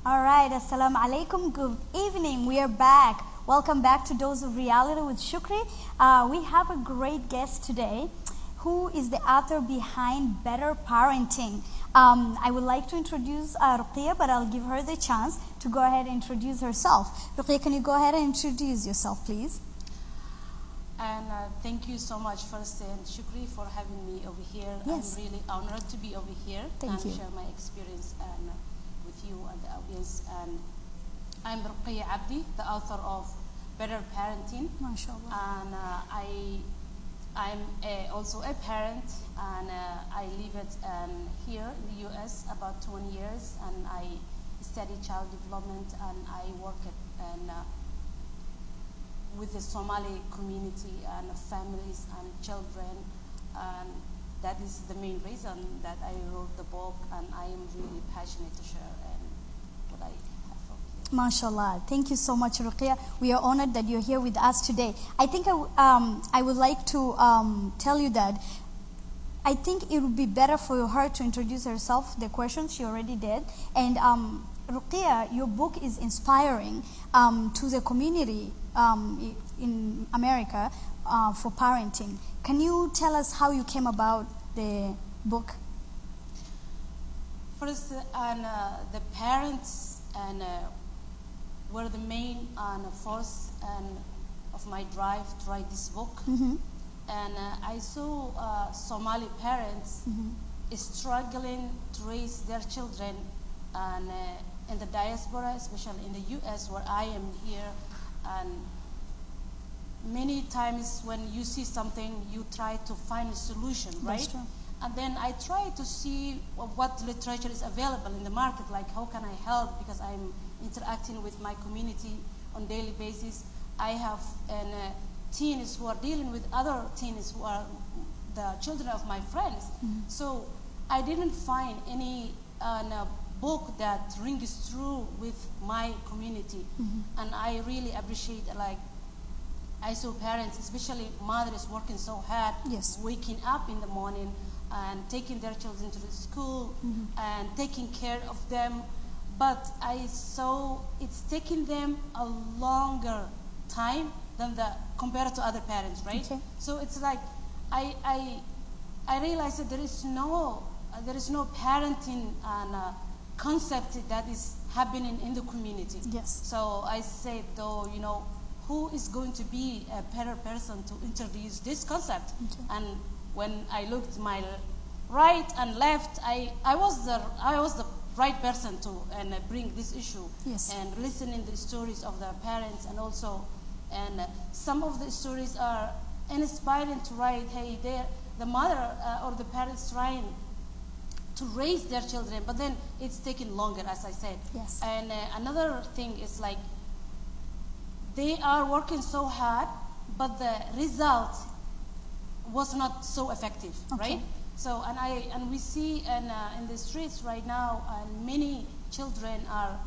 All right, Assalamu alaikum. Good evening. We are back. Welcome back to Dose of Reality with Shukri. We have a great guest today who is the author behind Better Parenting. I would like to introduce Ruqiyya, but I'll give her the chance to go ahead and introduce herself. Ruqiyya, can you go ahead and introduce yourself, please? And thank you so much, first, and Shukri, for having me over here. Yes. I'm really honored to be over here Thank and you. share my experience with you and the audience. And I'm Ruqiyya Abdi, the author of Better Parenting. MashaAllah. And I'm also a parent, and I live here in the U.S. about 20 years, and I study child development, and I work with the Somali community and families and children, and that is the main reason that I wrote the book, and I am really passionate to share what I have from here. MashaAllah. Thank you so much, Ruqiyya. We are honored that you're here with us today. I think I would like to tell you that I think it would be better for her to introduce herself, the questions she already did. And Ruqiyya, your book is inspiring to the community in America for parenting. Can you tell us how you came about the book? First, the parents were the main force of my drive to write this book. Mm-hmm. And I saw Somali parents struggling to raise their children, and in the diaspora, especially in the U.S. where I am here. And many times when you see something, you try to find a solution, right? That's true. And then I try to see what literature is available in the market, like how can I help, because I'm interacting with my community on a daily basis. I have teens who are dealing with other teens who are the children of my friends. Mm-hmm. So I didn't find any book that rings true with my community. Mm-hmm. And I really appreciate, I saw parents, especially mothers, working so hard, Yes. waking up in the morning and taking their children to the school Mm-hmm. and taking care of them. But I saw it's taking them a longer time than compared to other parents, right? Okay. So it's like I realized that there is no parenting concept that is happening in the community. Yes. So I said, though, who is going to be a better person to introduce this concept? Okay. And when I looked my right and left, I was the right person to bring this issue. Yes. And listening the stories of the parents, and also some of the stories are inspiring to write. Hey, the mother or the parents trying to raise their children, but then it's taking longer, as I said. Yes. And another thing is they are working so hard, but the result was not so effective, Okay. right? So and we see in the streets right now, and many children are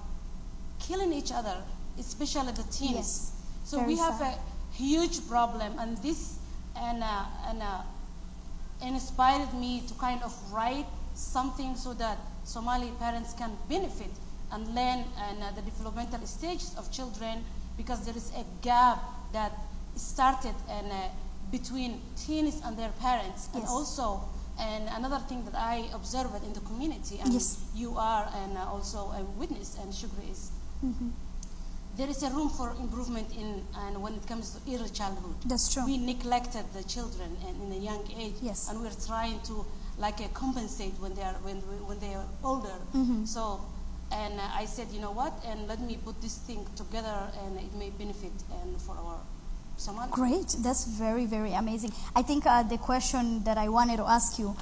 killing each other, especially the teens. Yes. So Very we have sad. a huge problem, and this inspired me to kind of write something so that Somali parents can benefit and learn the developmental stages of children, because there is a gap that started between teens and their parents. And Yes. also, and another thing that I observed in the community, and Yes. you are also a witness, and Shukri is, Mm-hmm. there is a room for improvement when it comes to early childhood. That's true. We neglected the children in a young age, Yes. and we're trying to compensate when they are older. Mm-hmm. So, and I said, you know what? And let me put this thing together, and it may benefit for our Somali. Great. That's very, very amazing. I think the question that I wanted to ask you,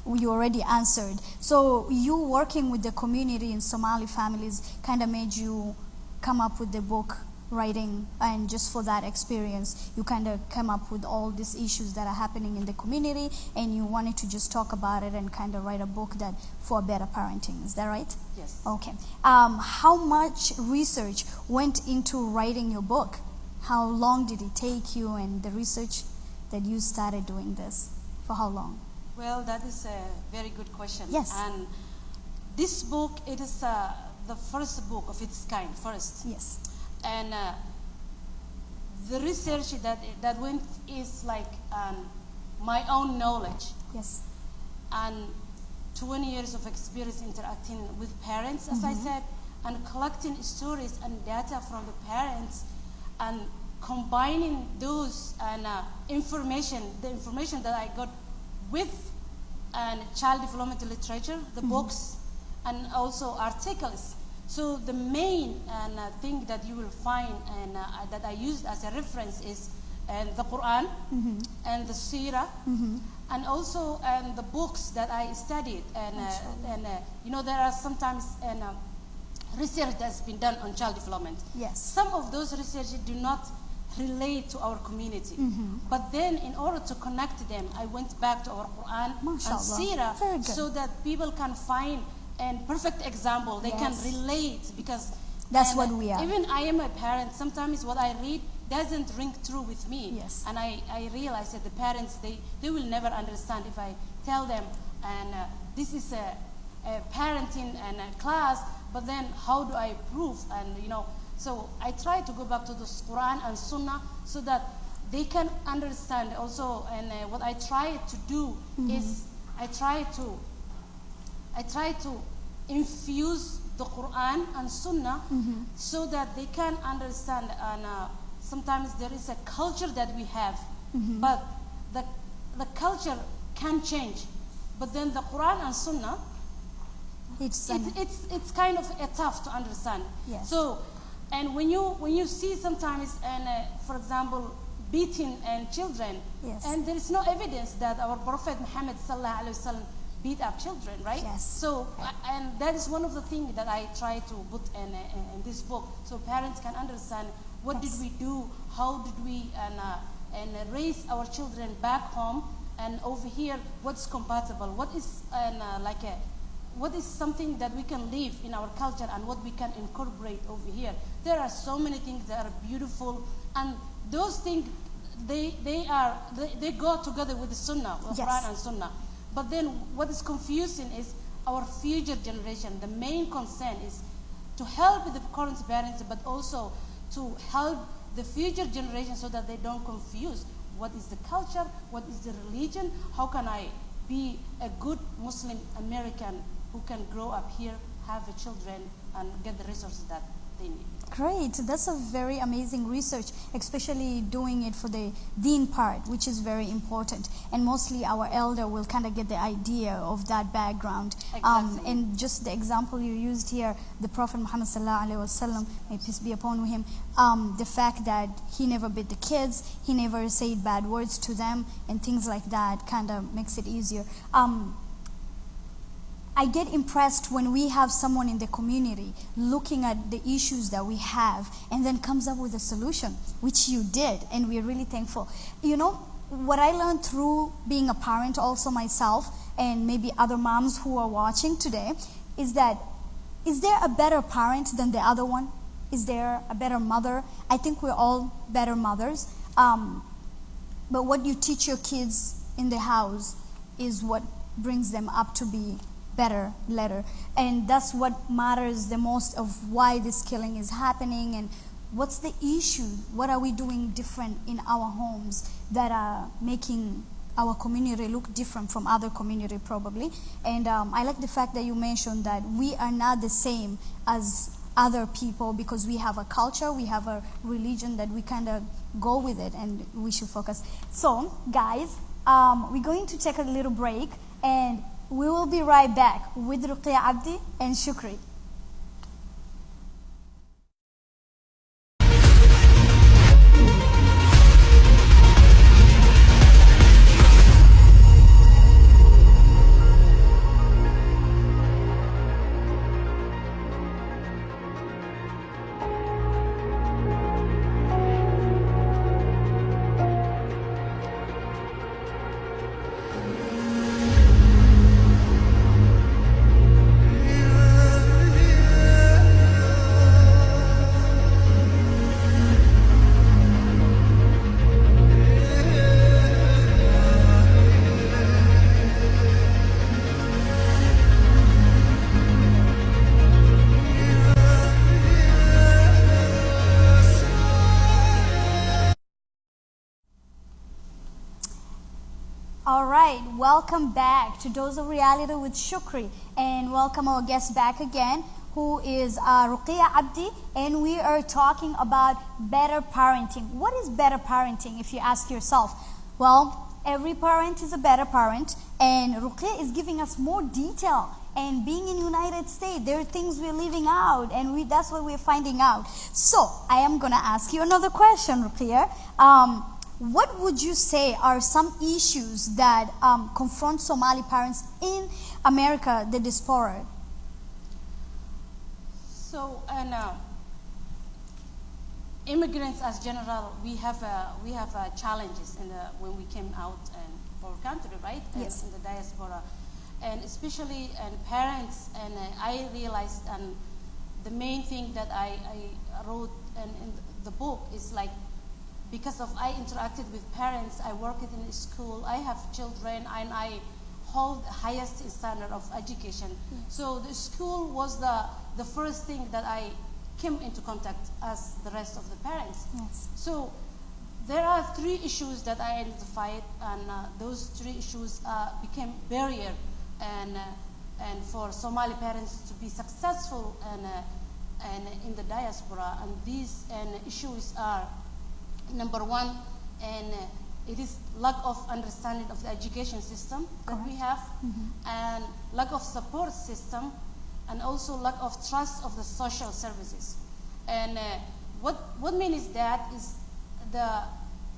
you already answered. So you working with the community in Somali families kind of made you come up with the book writing, and just for that experience, you kind of come up with all these issues that are happening in the community, and you wanted to just talk about it and kind of write a book that for better parenting. Is that right? Yes. Okay. How much research went into writing your book? How long did it take you, and the research that you started doing this? For how long? Well, that is a very good question. Yes. And this book, it is the first book of its kind first. Yes. And the research that went is like my own knowledge Yes. and 20 years of experience interacting with parents, as I said, and collecting stories and data from the parents and combining those and the information that I got with and child development literature, the books, and also articles. So the main thing that you will find and that I used as a reference is the Quran and the Sirah, and also the books that I studied. And you know, there are sometimes research that's been done on child development. Yes. Some of those research do not relate to our community. But then in order to connect them, I went back to our Quran Mashallah. and Sirah Very good. so that people can find a perfect example. They can Yes. relate because That's and what we are. Even I am a parent, sometimes what I read doesn't ring true with me. Yes. And I realize that the parents, they will never understand if I tell them, and this is a parenting and a class, but then how do I prove? And you know, so I try to go back to the Quran and Sunnah so that they can understand also. And what I try to do is I try to infuse the Quran and Sunnah so that they can understand. And sometimes there is a culture that we have, but the culture can change. But then the Quran and Sunnah, it's kind of tough to understand. Yes. So, and when you see sometimes, and for example, beating and children, Yes. and there is no evidence that our Prophet Muhammad sallallahu alaihi wasallam beat up children, right? Yes. So, and that is one of the things that I try to put in this book, so parents can understand what Yes. did we do, how did we and raise our children back home, and over here, what's compatible, what is what is something that we can live in our culture and what we can incorporate over here. There are so many things that are beautiful, and those things they go together with the Sunnah, the Yes. Quran and Sunnah. But then what is confusing is our future generation. The main concern is to help the current parents, but also to help the future generation so that they don't confuse what is the culture, what is the religion, how can I be a good Muslim American who can grow up here, have the children, and get the resources that they need. Great. That's a very amazing research, especially doing it for the deen part, which is very important. And mostly our elder will kind of get the idea of that background. Exactly. And just the example you used here, the Prophet Muhammad sallallahu alaihi wasallam, may peace be upon him, the fact that he never beat the kids, he never said bad words to them, and things like that kind of makes it easier. I get impressed when we have someone in the community looking at the issues that we have and then comes up with a solution, which you did, and we're really thankful. You know, what I learned through being a parent also myself, and maybe other moms who are watching today, is that, is there a better parent than the other one? Is there a better mother? I think we're all better mothers. But what you teach your kids in the house is what brings them up to be better later. And that's what matters the most of why this killing is happening and what's the issue. What are we doing different in our homes that are making our community look different from other community probably. And I like the fact that you mentioned that we are not the same as other people because we have a culture, we have a religion that we kind of go with it, and we should focus. So guys, we're going to take a little break, and we will be right back with Ruqya Abdi and Shukri. All right, welcome back to Dose of Reality with Shukri, and welcome our guest back again, who is Ruqia Abdi, and we are talking about better parenting. What is better parenting, if you ask yourself? Well, every parent is a better parent, and Ruqia is giving us more detail. And being in United States, there are things we're leaving out, and that's what we're finding out. So, I am going to ask you another question, Ruqia. What would you say are some issues that confront Somali parents in America, the diaspora? So, immigrants as general, we have challenges when we came out for our country, right? Yes. In the diaspora, and especially parents. And I realized, and the main thing that I wrote in the book is like, because I interacted with parents, I worked in a school, I have children, and I hold the highest standard of education. So the school was the first thing that I came into contact as the rest of the parents. Yes. So there are 3 issues that I identified, and those 3 issues became barrier and for Somali parents to be successful and in the diaspora. And these issues are, number 1, and it is lack of understanding of the education system that we have, and lack of support system, and also lack of trust of the social services. And what means that is the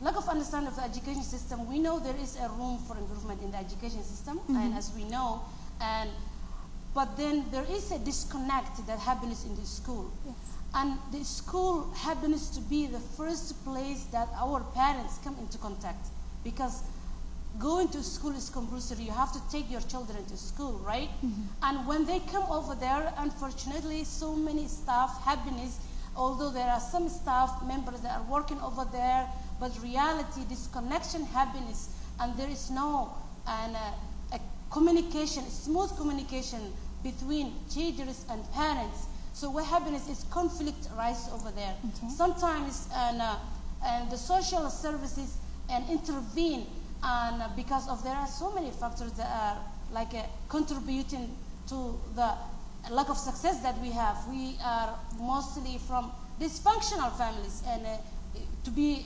lack of understanding of the education system. We know there is a room for improvement in the education system, and as we know, but then there is a disconnect that happens in the school. Yes. And the school happens to be the first place that our parents come into contact, because going to school is compulsory. You have to take your children to school, right? And when they come over there, unfortunately, so many staff happiness, although there are some staff members that are working over there, but reality, this connection happiness, and there is no a communication, smooth communication between teachers and parents. So what happens is conflict rise over there. Okay. Sometimes and the social services intervene, and because of there are so many factors that are like contributing to the lack of success that we have. We are mostly from dysfunctional families, and to be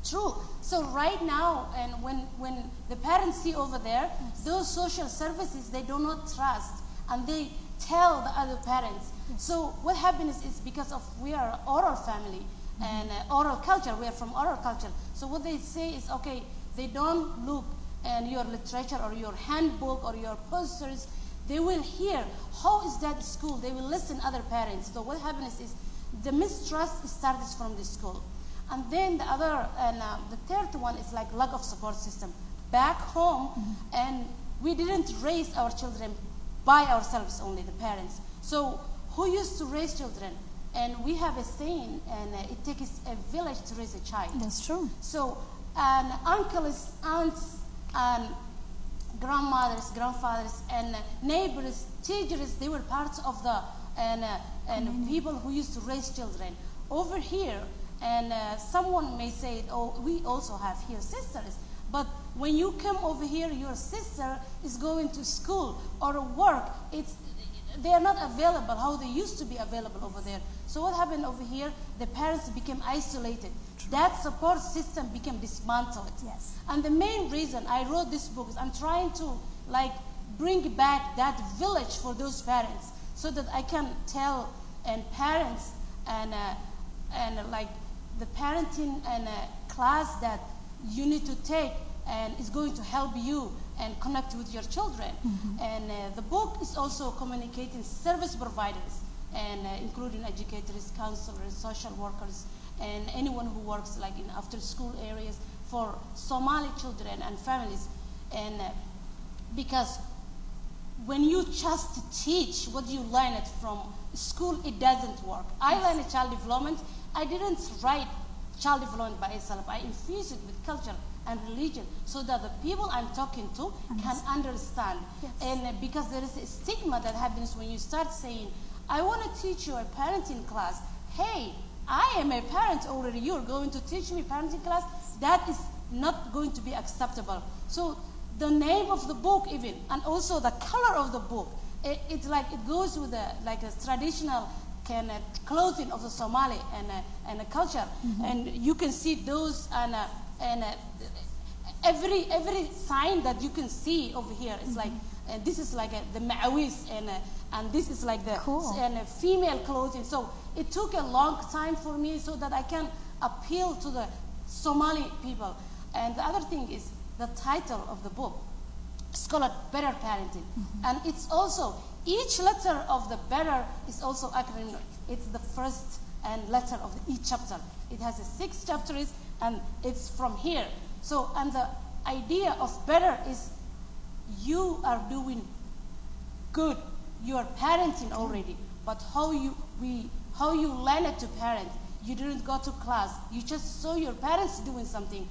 true. So right now, and when the parents see over there, those social services, they do not trust, and they tell the other parents. So what happens is, because of we are oral family and oral culture, we are from oral culture. So what they say is, okay, they don't look in your literature or your handbook or your posters. They will hear, how is that school? They will listen other parents. So what happens is, the mistrust starts from the school. And then the other, the third one is like lack of support system. Back home, and we didn't raise our children by ourselves only, the parents. So who used to raise children? And we have a saying, and it takes a village to raise a child. That's true. So uncles, aunts, and grandmothers, grandfathers, and neighbors, teachers, they were part of the and people who used to raise children. Over here, and someone may say, oh, we also have here sisters. But when you come over here, your sister is going to school or work. They are not available how they used to be available over there. So what happened over here? The parents became isolated. That support system became dismantled. Yes. And the main reason I wrote this book is I'm trying to bring back that village for those parents, so that I can tell parents and like the parenting class that you need to take, and it's going to help you and connect with your children. And the book is also communicating service providers, and including educators, counselors, social workers, and anyone who works in after-school areas for Somali children and families. And because when you just teach what you learn it from school, it doesn't work. I learned child development. I didn't write child development by itself. I infused it with culture and religion, so that the people I'm talking to can understand. Yes. And because there is a stigma that happens when you start saying, I want to teach you a parenting class. Hey, I am a parent already. You're going to teach me parenting class? That is not going to be acceptable. So the name of the book even, and also the color of the book, it's like it goes with like a traditional kind of clothing of the Somali and a culture, and you can see those and every sign that you can see over here is like this is like the ma'awis and this is like the Cool. Female clothing. So it took a long time for me so that I can appeal to the Somali people. And the other thing is the title of the book. It's called Better Parenting. And it's also, each letter of the better is also acronym. It's the first and letter of each chapter. It has 6 chapters and it's from here. So, and the idea of better is you are doing good. You are parenting already. But how you learn it to parent. You didn't go to class. You just saw your parents doing something.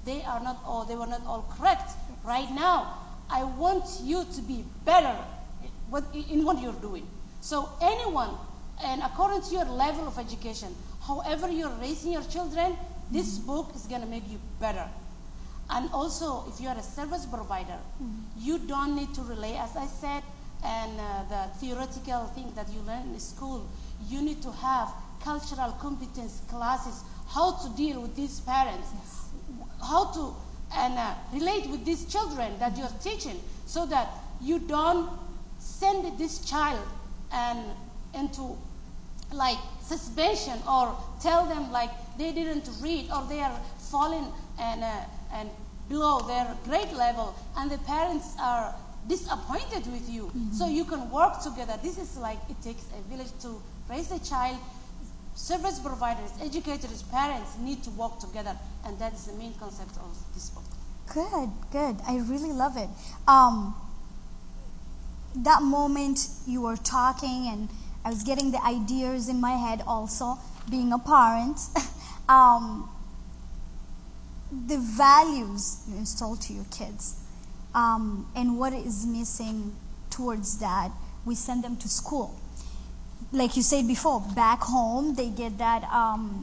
They were not all correct. Right now, I want you to be better in what you're doing. So anyone, and according to your level of education, however you're raising your children, this book is going to make you better. And also, if you are a service provider, you don't need to rely, as I said, and the theoretical thing that you learn in school. You need to have cultural competence classes, how to deal with these parents, how to relate with these children that you're teaching, so that you don't send this child into like suspension, or tell them like they didn't read, or they are falling and below their grade level, and the parents are disappointed with you. So you can work together. This is like, it takes a village to raise a child. Service providers, educators, parents need to work together, and that is the main concept of this book. Good. I really love it. That moment you were talking, and I was getting the ideas in my head also, being a parent. The values you install to your kids, and what is missing towards that, we send them to school. Like you said before, back home, they get that,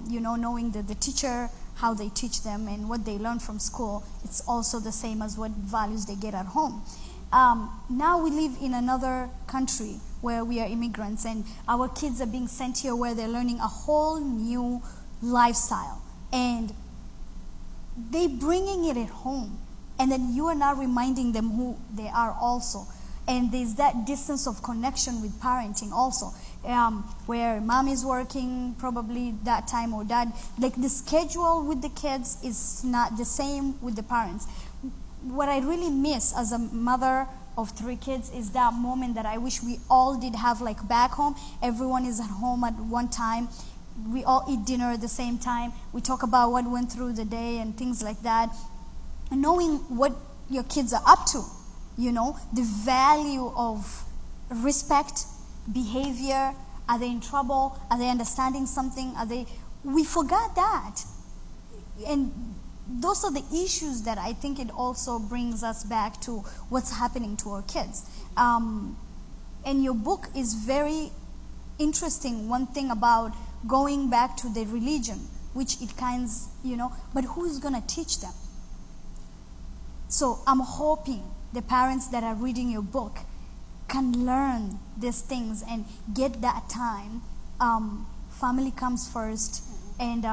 knowing the teacher, how they teach them and what they learn from school. It's also the same as what values they get at home. Now we live in another country where we are immigrants, and our kids are being sent here where they're learning a whole new lifestyle. And they bringing it at home. And then you are now reminding them who they are also. And there's that distance of connection with parenting also, where mom is working probably that time, or dad. Like the schedule with the kids is not the same with the parents. What I really miss as a mother of 3 kids is that moment that I wish we all did have, like back home. Everyone is at home at one time. We all eat dinner at the same time. We talk about what went through the day and things like that. And knowing what your kids are up to. The value of respect, behavior. Are they in trouble? Are they understanding something? We forgot that. And those are the issues that I think it also brings us back to what's happening to our kids. And your book is very interesting. One thing about going back to the religion, which it kinds, but who's going to teach them? So I'm hoping the parents that are reading your book can learn these things and get that time. Family comes first, and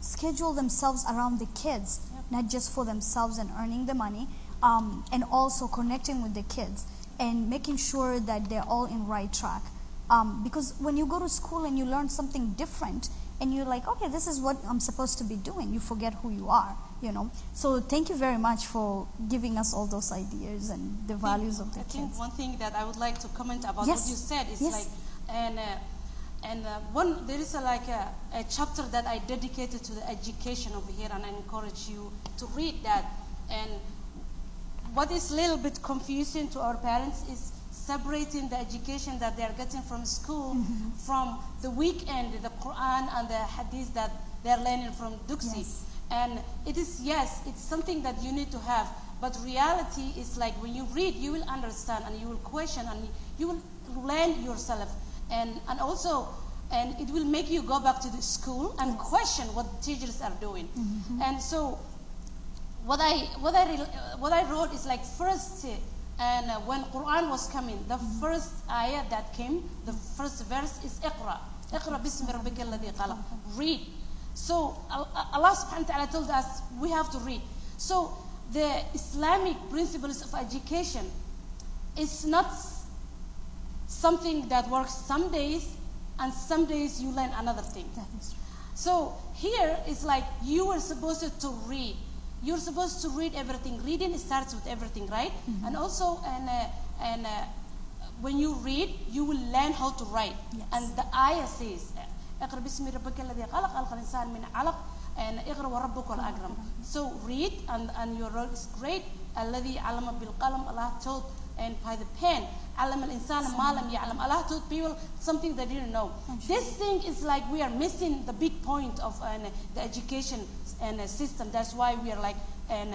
schedule themselves around the kids, not just for themselves and earning the money, and also connecting with the kids and making sure that they're all in right track. Because when you go to school and you learn something different, and you're like, okay, this is what I'm supposed to be doing, you forget who you are. So thank you very much for giving us all those ideas and the values of the kids. I think one thing that I would like to comment about Yes. what you said is Yes. there is a chapter that I dedicated to the education over here, and I encourage you to read that. And what is a little bit confusing to our parents is separating the education that they are getting from school from the weekend, the Quran and the Hadith that they're learning from Duxi. Yes. And it is, it's something that you need to have. But reality is like when you read, you will understand and you will question and you will learn yourself. And it will make you go back to the school and question what teachers are doing. And so what I wrote is like first, and when Quran was coming, the first ayah that came, the first verse is Iqra. Iqra bismi rabbika alladhi khalaq. Read. So Allah subhanahu wa ta'ala told us we have to read. So the Islamic principles of education is not something that works some days and some days you learn another thing. That is true. So here it's like you were supposed to read. You're supposed to read everything. Reading starts with everything, right? And also, when you read, you will learn how to write. Yes. And the ayah says, "اقرأ باسم ربك الذي خلق خلق الإنسان من علق and اقرأ وربك الأكرم." So read, and your road is great. الذي علم بالقلم, Allah told, and by the pen, علم الإنسان ما لم يعلم. Allah told people something they didn't know. This thing is like we are missing the big point of the education system. That's why we are like and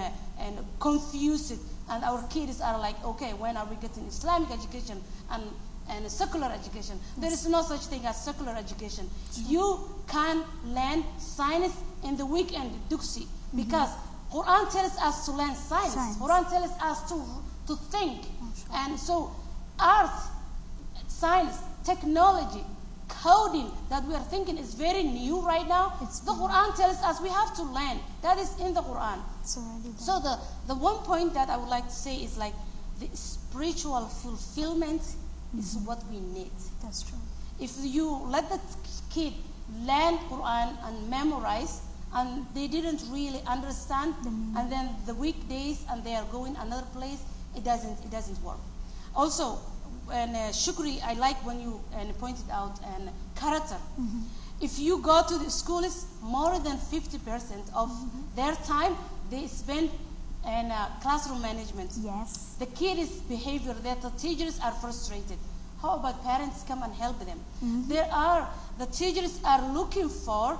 confused, and our kids are like, okay, when are we getting Islamic education and secular education? There is no such thing as secular education. You can learn science in the weekend, Duxi, because Quran tells us to learn science. Quran tells us to think. And so art, science, technology, coding that we are thinking is very new right now. The Quran tells us we have to learn. That is in the Quran. It's already done. So the one point that I would like to say is like the spiritual fulfillment is what we need. That's true. If you let the kid learn Quran and memorize, and they didn't really understand, and then the weekdays and they are going another place, it doesn't work. Also, and Shukri, I like when you pointed out character. If you go to the schools, more than 50% of their time they spend in classroom management. Yes. The kids' behavior, that the teachers are frustrated. How about parents come and help them? The teachers are looking for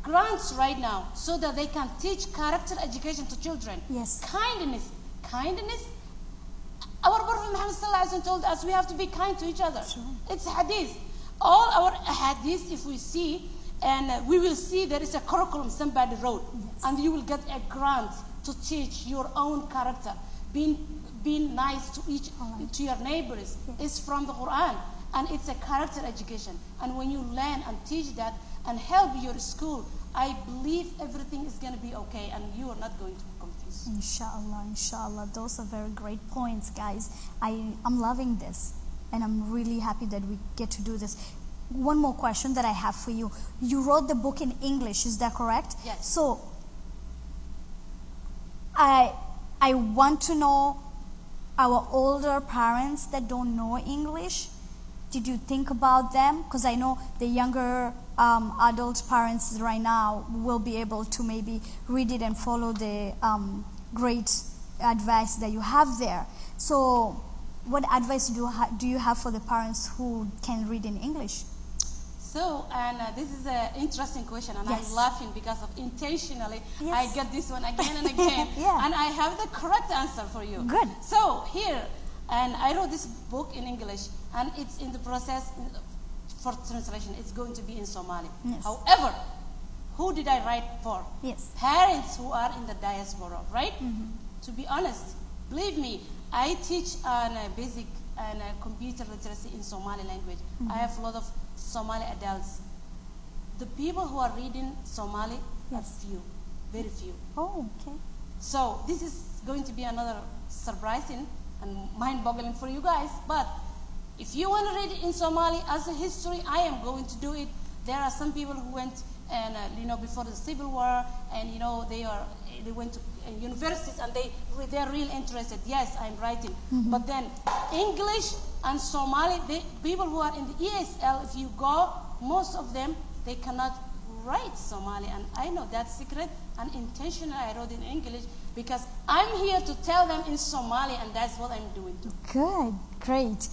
grants right now so that they can teach character education to children. Yes. Kindness. Our Prophet Muhammad sallallahu alaihi wasallam told us we have to be kind to each other. Sure. It's hadith. All our hadith, if we see, and we will see there is a curriculum somebody wrote, and you will get a grant to teach your own character, being nice to your neighbors. It's from the Quran, and it's a character education. And when you learn and teach that and help your school, I believe everything is going to be okay, and you are not going to be confused. Inshallah. Those are very great points, guys. I'm loving this, and I'm really happy that we get to do this. One more question that I have for you. You wrote the book in English, is that correct? Yes. So, I want to know our older parents that don't know English. Did you think about them? Because I know the younger adult parents right now will be able to maybe read it and follow the great advice that you have there. So what advice do you have for the parents who can read in English? So, and this is an interesting question, and I'm laughing because of intentionally I get this one again and again, and I have the correct answer for you. Good. So here, and I wrote this book in English, and it's in the process for translation. It's going to be in Somali. Yes. However, who did I write for? Yes. Parents who are in the diaspora, right? To be honest, believe me, I teach on a basic and computer literacy in Somali language. I have a lot of Somali adults. The people who are reading Somali are few, very few. Oh, okay. So this is going to be another surprising and mind-boggling for you guys. But if you want to read it in Somali as a history, I am going to do it. There are some people who went and before the Civil War, and they went to universities and they are real interested. Yes, I'm writing. But then English and Somali, people who are in the ESL, if you go, most of them, they cannot write Somali. And I know that secret, and intentionally I wrote in English because I'm here to tell them in Somali, and that's what I'm doing too. Good, great.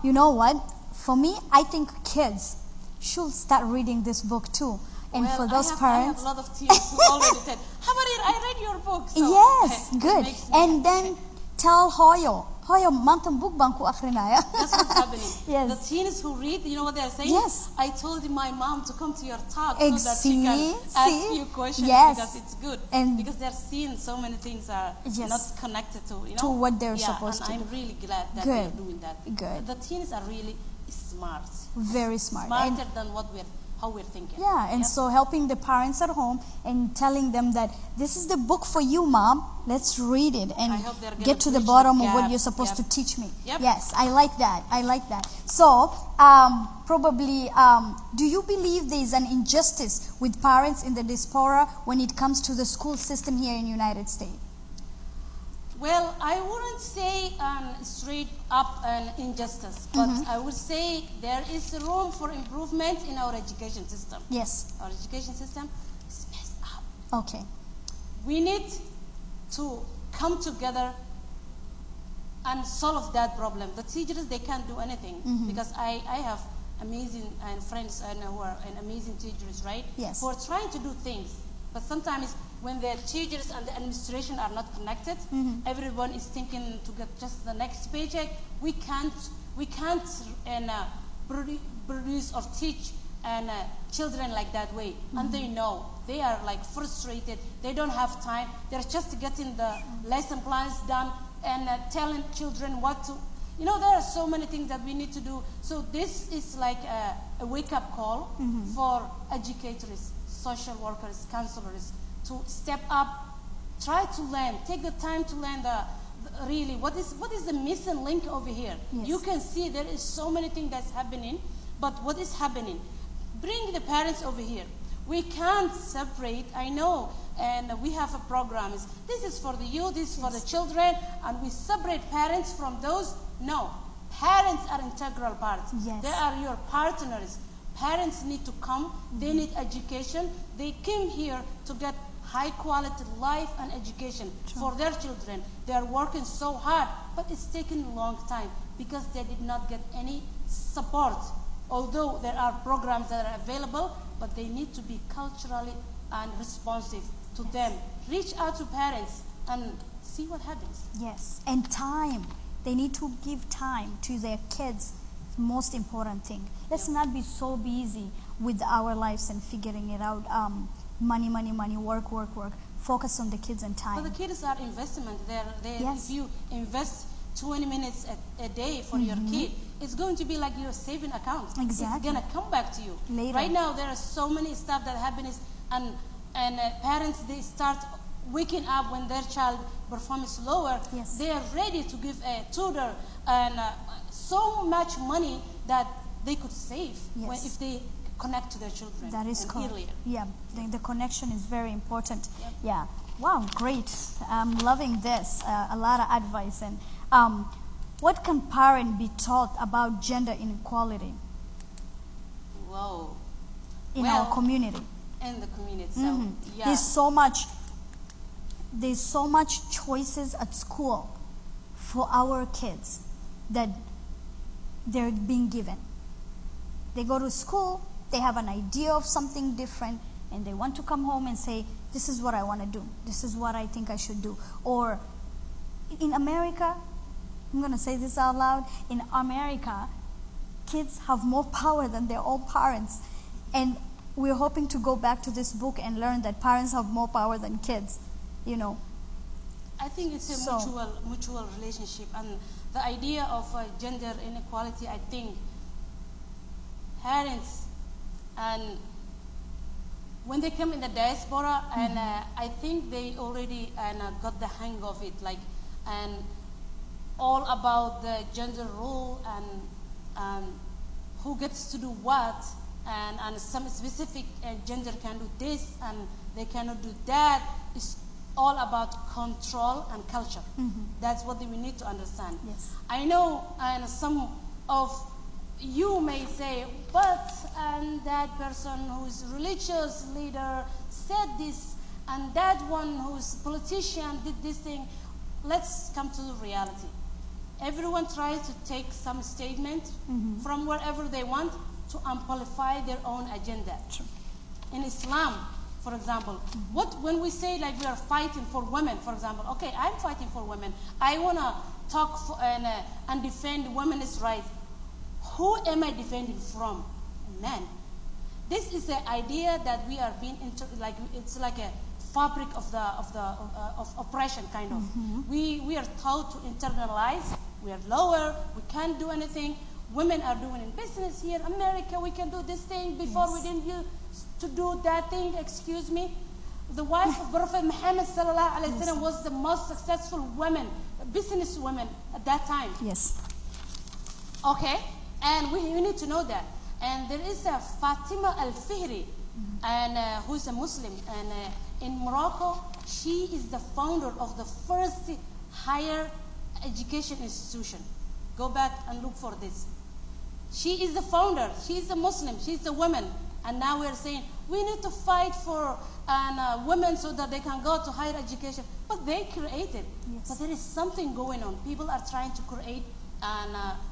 You know what? For me, I think kids should start reading this book too. And for those parents, I have a lot of teachers who already said, "How about it? I read your book." So, yes, it good. makes me And then tell Hoyo Hoyo, maanta book baan ku akrinaya. That's what's happening. Yes. The teens who read, you know what they're saying? Yes. I told my mom to come to your talk so that she can See? ask you questions Yes. because it's good. And- because they're seeing so many things are Yes. not connected to, you know? To what they're yeah, supposed and to I'm do. really glad that Good. they're doing that. Good. The teens are really smart. Very smart. Smarter And- than how we're thinking. Yeah, and Yep. so helping the parents at home and telling them that this is the book for you, Mom. Let's read it and I hope they're gonna get to the bridge the bottom of gap. what you're supposed Yep. to teach me. Yep. Yes, I like that. I like that. So, probably, do you believe there is an injustice with parents in the diaspora when it comes to the school system here in the United States? Well, I wouldn't say straight up an injustice, but I would say there is room for improvement in our education system. Yes. Our education system is messed up. Okay. We need to come together and solve that problem. The teachers, they can't do anything because I have amazing friends who are amazing teachers, right? Yes. Who are trying to do things, but sometimes when the teachers and the administration are not connected, everyone is thinking to get just the next paycheck. We can't produce or teach children like that way, and they know they are like frustrated. They don't have time. They're just getting the lesson plans done and telling children what to. You know, there are so many things that we need to do. So this is like a wake-up call for educators, social workers, counselors to step up, try to learn, take the time to learn really what is the missing link over here. Yes. You can see there is so many things that's happening, but what is happening? Bring the parents over here. We can't separate, I know, and we have a program. This is for the youth, this is for the children, and we separate parents from those. No, parents are integral parts. Yes. They are your partners. Parents need to come. They need education. They came here to get high quality life and education for their children. They are working so hard, but it's taken a long time because they did not get any support. Although there are programs that are available, but they need to be culturally and responsive to them. Reach out to parents and see what happens. Yes, and time. They need to give time to their kids. Most important thing. Let's not be so busy with our lives and figuring it out. Money, work. Focus on the kids and time. But the kids are investment. Yes. If you invest 20 minutes a day for your kid, it's going to be like your saving account. Exactly. It's going to come back to you. Later. Right now, there are so many stuff that happens, and parents, they start waking up when their child performance lower. Yes. They are ready to give a tutor and so much money that they could save Yes. if they connect to their children. That is and correct. earlier. Yeah, the connection is very important. Yep. Yeah. Wow, great. I'm loving this. A lot of advice. And what can parent be taught about gender inequality Whoa. in Well, our community? In the community. So, yeah. There's so much choices at school for our kids that they're being given. They go to school, they have an idea of something different, and they want to come home and say, this is what I want to do. This is what I think I should do. Or in America, I'm going to say this out loud, in America, kids have more power than their own parents. And we're hoping to go back to this book and learn that parents have more power than kids, you know. I think it's a mutual relationship, and the idea of gender inequality, I think parents, and when they come in the diaspora, and I think they already got the hang of it, and all about the gender role and who gets to do what, and some specific gender can do this and they cannot do that. It's all about control and culture. That's what we need to understand. Yes. I know, and some of you may say, but and that person who's religious leader said this, and that one who's politician did this thing. Let's come to the reality. Everyone tries to take some statement from wherever they want to amplify their own agenda. True. In Islam, For example, when we say like we are fighting for women, for example, okay, I'm fighting for women. I want to talk and defend women's rights. Who am I defending from? Men. This is the idea that we are being it's like a fabric of oppression, kind of. We are taught to internalize. We are lower. We can't do anything. Women are doing in business here, America. We can do this thing before we didn't use to do that thing. Excuse me. The wife of Prophet Muhammad sallallahu alaihi wasallam was the most successful woman, business woman at that time. Yes. Okay, and we need to know that. And there is a Fatima Al-Fihri, and who is a Muslim, and in Morocco, she is the founder of the first higher education institution. Go back and look for this. She is the founder. She is a Muslim. She is a woman. And now we are saying we need to fight for women so that they can go to higher education. But they created. Yes. But there is something going on. People are trying to create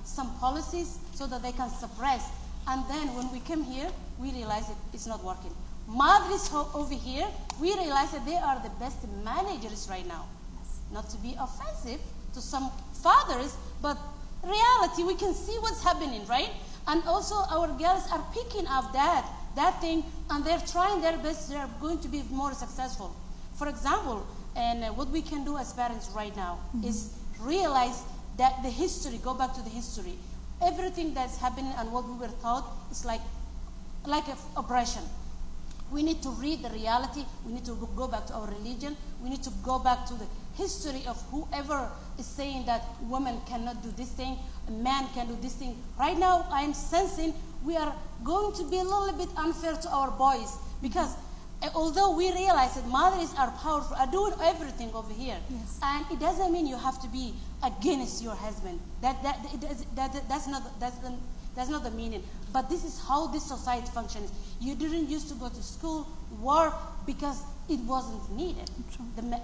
some policies so that they can suppress. And then when we came here, we realized it's not working. Madres over here, we realized that they are the best managers right now. Yes. Not to be offensive to some fathers, but reality, we can see what's happening, right? And also our girls are picking up that thing, and they're trying their best. They're going to be more successful. For example, and what we can do as parents right now is realize that the history, go back to the history. Everything that's happening and what we were taught is like an oppression. We need to read the reality. We need to go back to our religion. We need to go back to the history of whoever is saying that women cannot do this thing, a man can do this thing. Right now, I'm sensing we are going to be a little bit unfair to our boys, because although we realize that mothers are powerful, are doing everything over here, Yes. and it doesn't mean you have to be against your husband. That's not the meaning. But this is how this society functions. You didn't used to go to school, work, because it wasn't needed.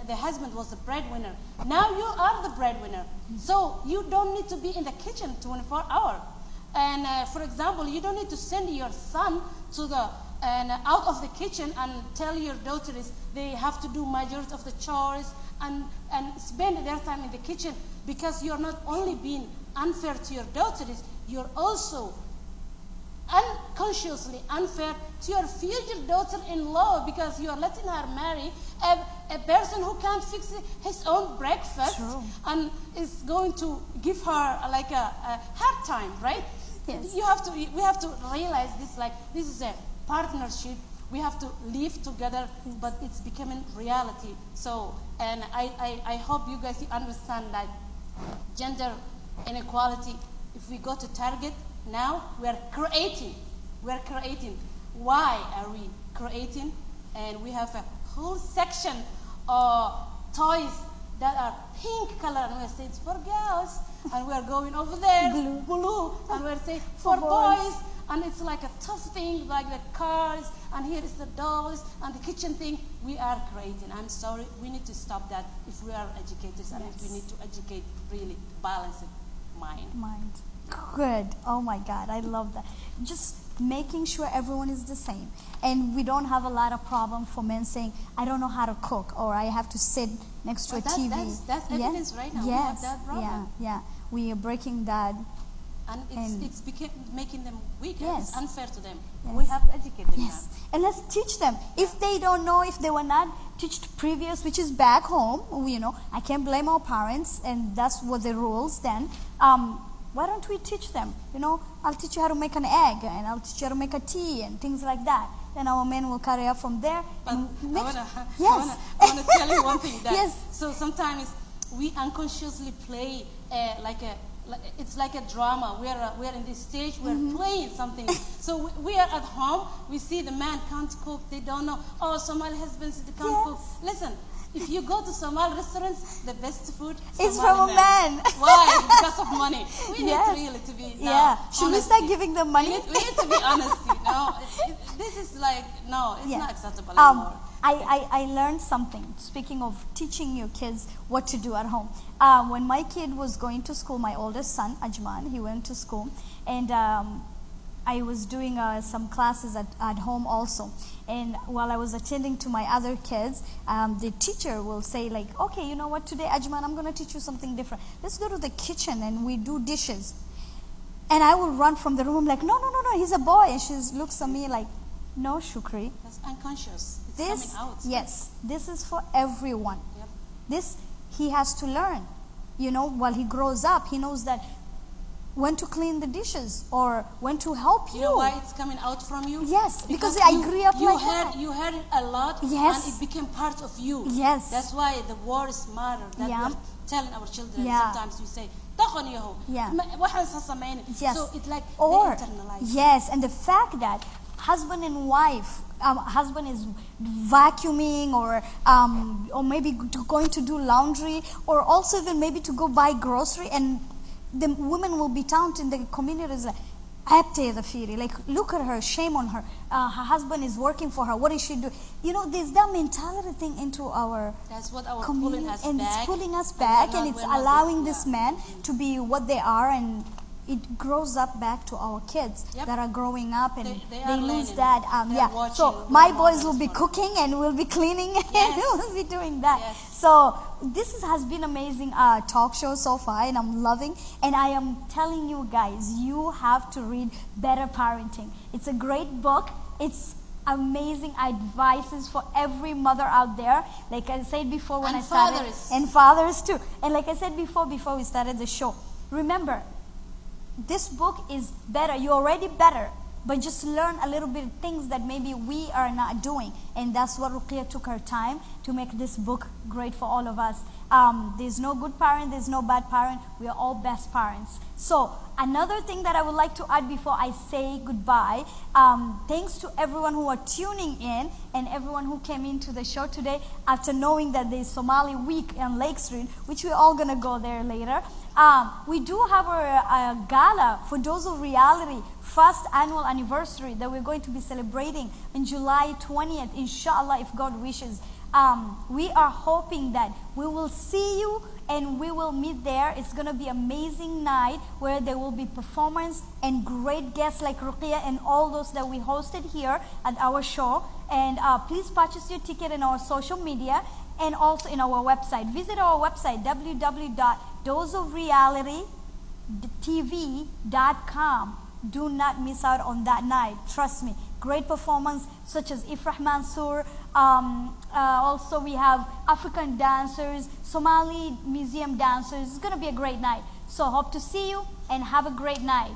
The husband was the breadwinner. Now you are the breadwinner. So you don't need to be in the kitchen 24 hours. And for example, you don't need to send your son to out of the kitchen and tell your daughters they have to do majority of the chores and spend their time in the kitchen, because you're not only being unfair to your daughters, you're also unconsciously unfair to your future daughter-in-law, because you are letting her marry a person who can't fix his own breakfast. True. And is going to give her like a hard time, right? Yes. We have to realize this, like this is a partnership. We have to live together, but it's becoming reality. So, and I hope you guys understand that gender inequality, if we go to Target now, we are creating. Why are we creating? And we have a whole section of toys that are pink color, and we're saying it's for girls. And we are going over there, blue, and we're saying for boys. And it's like a tough thing, like the cars, and here is the dolls, and the kitchen thing. We are creating. I'm sorry, we need to stop that if we are educators, and if we need to educate, really balanced mind. Good. Oh my God, I love that. Just making sure everyone is the same. And we don't have a lot of problem for men saying, I don't know how to cook, or I have to sit next to a TV. That's evidence right now. Yes. We have that problem. Yeah. We are breaking that. And it's making them weak. Yes. It's unfair to them. Yes. We have to educate them Yes. now. And let's teach them. If they don't know, if they were not taught previous, which is back home, I can't blame our parents, and that's what the rules then. Why don't we teach them? I'll teach you how to make an egg, and I'll teach you how to make a tea, and things like that. Then our men will carry up from there. But Yes. I want to tell you one thing. That Yes. So sometimes we unconsciously play it's like a drama. We are in this stage. We're playing something. So we are at home. We see the man can't cook. They don't know. Oh, Somali husbands they can't cook. Listen. If you go to Somali restaurants, the best food It's Somali from a man. Why? Because of money. We Yes. need really to be Should we start giving them money? We need to be honest. This is like it's Yeah. not acceptable anymore. I learned something. Speaking of teaching your kids what to do at home. When my kid was going to school, my oldest son, Ajman, he went to school. And I was doing some classes at home also. And while I was attending to my other kids, the teacher will say like, okay, you know what, today, Ajman, I'm going to teach you something different. Let's go to the kitchen and we do dishes. And I will run from the room like, no, he's a boy. And she looks at me like, no, Shukri. That's unconscious. It's This, coming out. yes, this is for everyone. Yep. This, he has to learn. You know, while he grows up, he knows that when to clean the dishes or when to help you. You know why it's coming out from you? Yes, because I grew up like that. You heard it a lot, Yes. and it became part of you. Yes. That's why the words matter. That Yeah. we're telling our children. Yeah. Sometimes we say, "Taqon yaho." Yeah. waxaan sameyn. Yes. So it's like Or, they internalize. yes, and the fact that husband and wife, husband is vacuuming or maybe going to do laundry, or also even maybe to go buy grocery, and the women will be taunted in the communities like, like, look at her, shame on her. Her husband is working for her. What is she doing? You know, there's that mentality thing into our That's what our community, pulling us and back. it's pulling us And back, we're and not- it's we're not allowing yeah. this man to be what they are, and it grows up back to our kids Yep. that are growing up, and They they are lose learning. that. They're Yeah. watching So role my boys models will be for- cooking and we'll be cleaning, and Yes. we'll be doing that. Yes. So has been amazing talk show so far, and I'm loving. And I am telling you guys, you have to read Better Parenting. It's a great book. It's amazing advices for every mother out there. Like I said before when And I started, fathers. and fathers too. And like I said before we started the show, remember, this book is better. You're already better, but just learn a little bit of things that maybe we are not doing. And that's what Ruqya took her time to make this book great for all of us. There's no good parent, there's no bad parent. We are all best parents. So another thing that I would like to add before I say goodbye, thanks to everyone who are tuning in and everyone who came into the show today after knowing that there's Somali Week on Lake Street, which we're all going to go there later. We do have a gala for Dose of Reality, first annual anniversary that we're going to be celebrating in July 20th, inshallah, if God wishes. We are hoping that we will see you and we will meet there. It's going to be an amazing night where there will be performance and great guests like Ruqya and all those that we hosted here at our show. And please purchase your ticket in our social media and also in our website. Visit our website, www.doseofrealitytv.com. Do not miss out on that night. Trust me. Great performance such as Ifrah Mansour. Also we have African dancers, Somali museum dancers. It's going to be a great night. So hope to see you and have a great night.